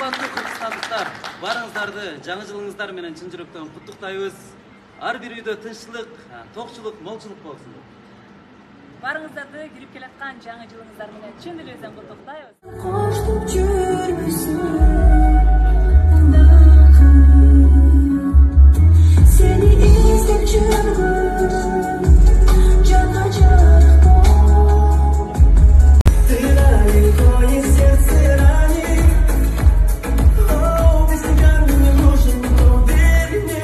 Кымбаттуу кыргызстандыктар, барыңыздарды жаңы жылыңыздар менен чын жүрөктөн куттуктайбыз. Ар бир үйдө тынччылык, токчулук, молчулук болсун. Барыңыздарды кирип келаткан жаңы жылыңыздар менен чын элебизден куттуктайбыз. Коштуп жүрмүсүн, сени издеп жүргөн жана жарыктоо. Ты далеко и сердце ранит. Без тебя мне не нужен, поверь мне.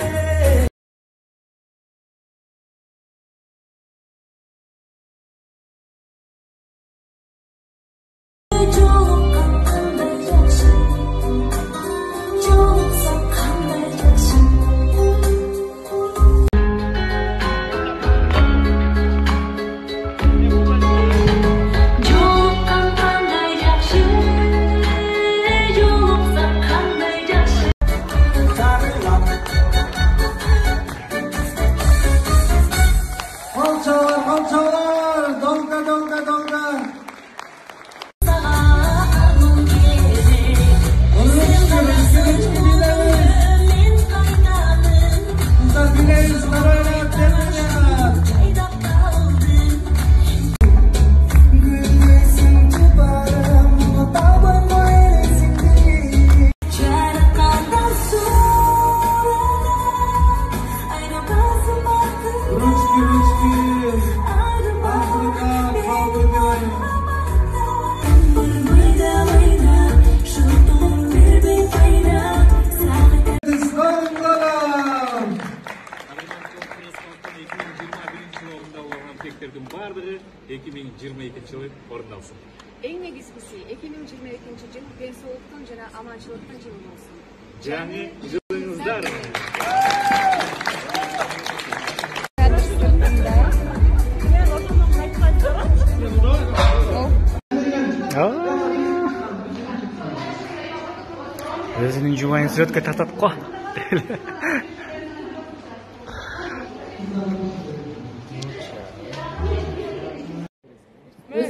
Бардығы 2022 жылы орындалсын. Ең негізгісі 2022 жыл денсаулықтың және аманшылықтың жылы болсын. Жаңы жылыңыздар. Өзінің жұбайын суретке тартады қой.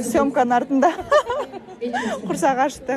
Съемканың артында құрсақ ашты.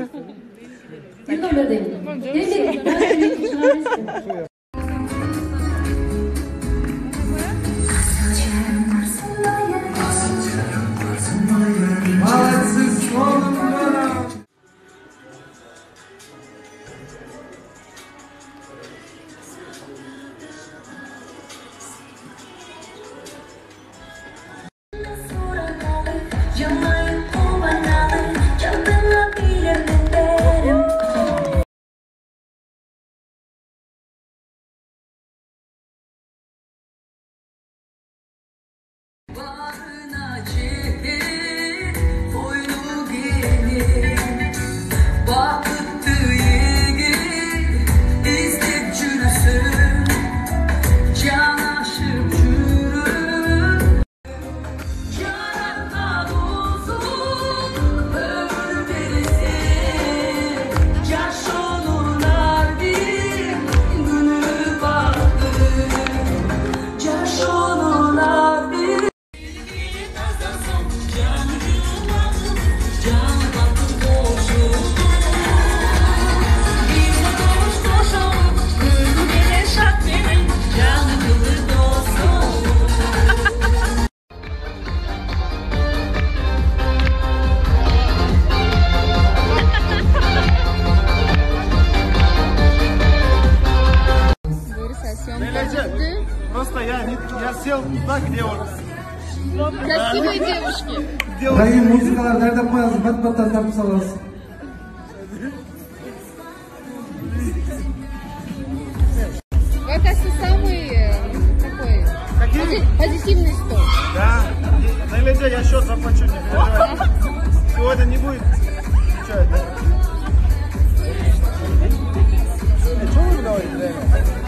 Просто я сел туда, где он. Красивые девушки. Дорогие музыкалар, nerede koyalım? Bat-battan tartı salasın. Вы, кажется, самый такой позитивный стол. Да. На Илье я счет заплачу, не переживай. Сегодня не будет. Что это? Что вы говорите?